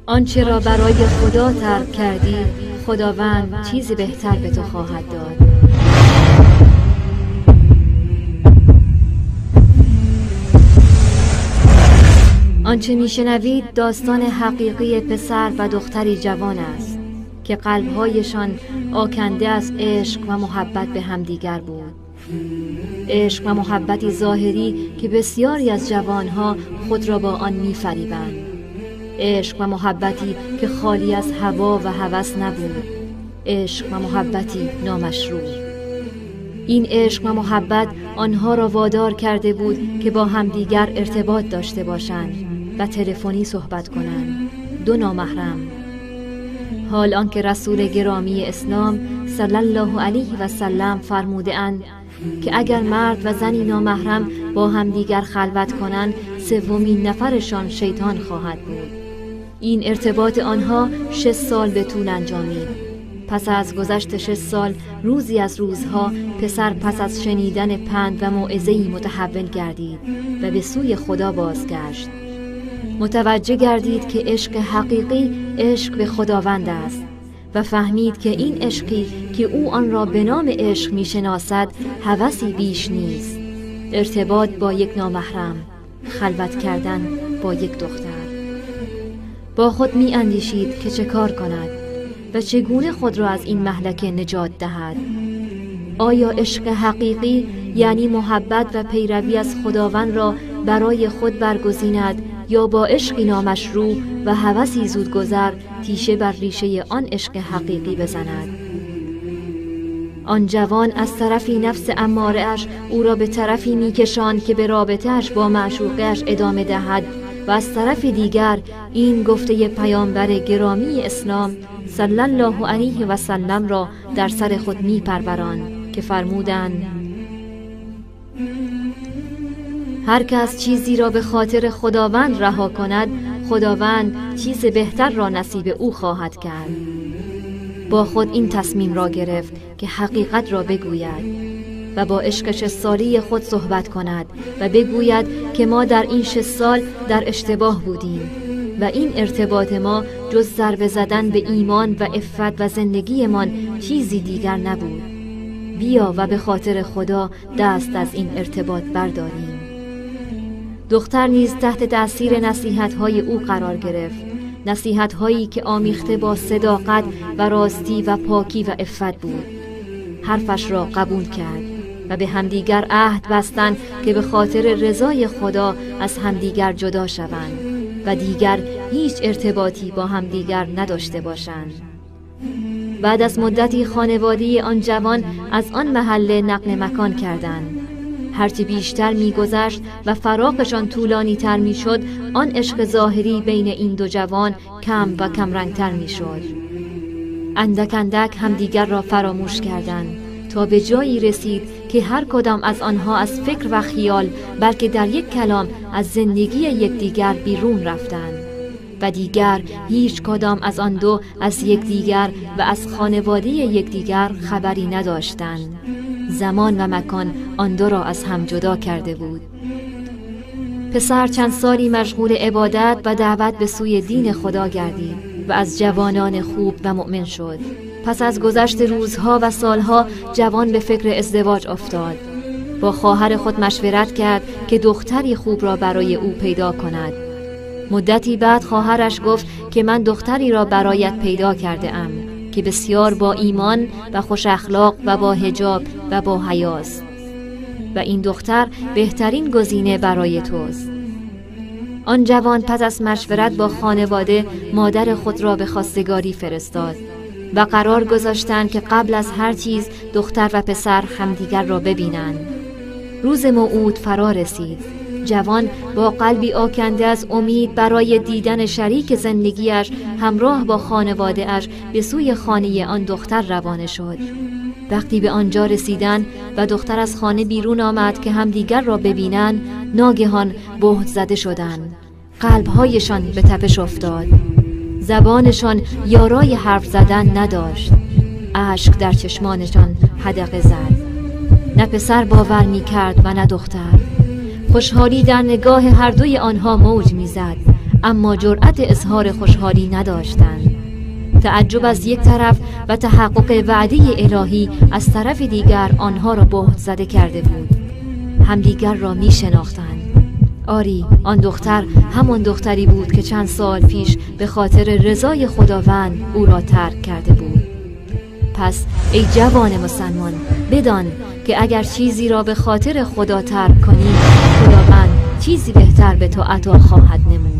آنچه را برای خدا ترک کردی، خداوند چیزی بهتر به تو خواهد داد. آنچه میشنوید داستان حقیقی پسر و دختری جوان است که قلبهایشان آکنده از عشق و محبت به همدیگر بود. عشق و محبتی ظاهری که بسیاری از جوانها خود را با آن می‌فریبند. عشق و محبتی که خالی از هوا و هوس نبود. عشق و محبتی نامشروع. این عشق و محبت آنها را وادار کرده بود که با همدیگر ارتباط داشته باشند و تلفنی صحبت کنند، دو نامحرم. حال آنکه رسول گرامی اسلام صلی الله علیه و سلم فرموده اند که اگر مرد و زنی نامحرم با همدیگر خلوت کنند، سومین نفرشان شیطان خواهد بود. این ارتباط آنها 6 سال به طول انجامید. پس از گذشت 6 سال، روزی از روزها پسر پس از شنیدن پند و موعظه‌ای متحول گردید و به سوی خدا بازگشت. متوجه گردید که عشق حقیقی عشق به خداوند است و فهمید که این عشقی که او آن را به نام عشق می‌شناسد هوسی بیش نیست. ارتباط با یک نامحرم، خلوت کردن با یک دختر. با خود می‌اندیشید که چه کار کند و چگونه خود را از این مهلکه نجات دهد. آیا عشق حقیقی یعنی محبت و پیروی از خداوند را برای خود برگزیند یا با عشقی نامشروع و هوسی زودگذر تیشه بر ریشه آن عشق حقیقی بزند؟ آن جوان از طرفی نفس اماره‌اش او را به طرفی می‌کشاند که به رابطه‌اش با معشوقه‌اش ادامه دهد و از طرف دیگر این گفته پیامبر گرامی اسلام صلی الله علیه و سلم را در سر خود می‌پروراند که فرمودند هر کس چیزی را به خاطر خداوند رها کند، خداوند چیز بهتر را نصیب او خواهد کرد. با خود این تصمیم را گرفت که حقیقت را بگوید و با عشق 6 سالی خود صحبت کند و بگوید که ما در این 6 سال در اشتباه بودیم و این ارتباط ما جز ضربه زدن به ایمان و عفت و زندگیمان چیزی دیگر نبود. بیا و به خاطر خدا دست از این ارتباط برداریم. دختر نیز تحت تأثیر نصیحت‌های او قرار گرفت، نصیحت‌هایی که آمیخته با صداقت و راستی و پاکی و عفت بود. حرفش را قبول کرد و به همدیگر عهد بستند که به خاطر رضای خدا از همدیگر جدا شوند و دیگر هیچ ارتباطی با همدیگر نداشته باشند. بعد از مدتی خانواده آن جوان از آن محله نقل مکان کردند. هرچی بیشتر می‌گذشت و فراقشان طولانی تر می‌شد، آن عشق ظاهری بین این دو جوان کم و کم رنگتر می‌شد. اندک اندک همدیگر را فراموش کردند تا به جایی رسید که هر کدام از آنها از فکر و خیال بلکه در یک کلام از زندگی یکدیگر بیرون رفتند و دیگر هیچ کدام از آن دو از یکدیگر و از خانواده یکدیگر خبری نداشتند. زمان و مکان آن دو را از هم جدا کرده بود. پسر چند سالی مشغول عبادت و دعوت به سوی دین خدا گردید و از جوانان خوب و مؤمن شد. پس از گذشت روزها و سالها جوان به فکر ازدواج افتاد. با خواهر خود مشورت کرد که دختری خوب را برای او پیدا کند. مدتی بعد خواهرش گفت که من دختری را برایت پیدا کرده ام که بسیار با ایمان و خوش اخلاق و با حجاب و با حیاست و این دختر بهترین گزینه برای توست. آن جوان پس از مشورت با خانواده مادر خود را به خواستگاری فرستاد و قرار گذاشتند که قبل از هر چیز دختر و پسر همدیگر را ببینند. روز موعود فرا رسید. جوان با قلبی آکنده از امید برای دیدن شریک زندگیش همراه با خانواده‌اش به سوی خانه آن دختر روانه شد. وقتی به آنجا رسیدند و دختر از خانه بیرون آمد که همدیگر را ببینند، ناگهان بهت زده شدند. قلبهایشان به تپش افتاد. زبانشان یارای حرف زدن نداشت. اشک در چشمانشان حدقه زد. نه پسر باور می کرد و نه دختر. خوشحالی در نگاه هر دوی آنها موج می زد. اما جرأت اظهار خوشحالی نداشتند. تعجب از یک طرف و تحقق وعده الهی از طرف دیگر آنها را بهت زده کرده بود. همدیگر را می شناختند. آری، آن دختر همان دختری بود که چند سال پیش به خاطر رضای خداوند او را ترک کرده بود. پس ای جوان مسلمان، بدان که اگر چیزی را به خاطر خدا ترک کنی، خداوند چیزی بهتر به تو عطا خواهد نمود.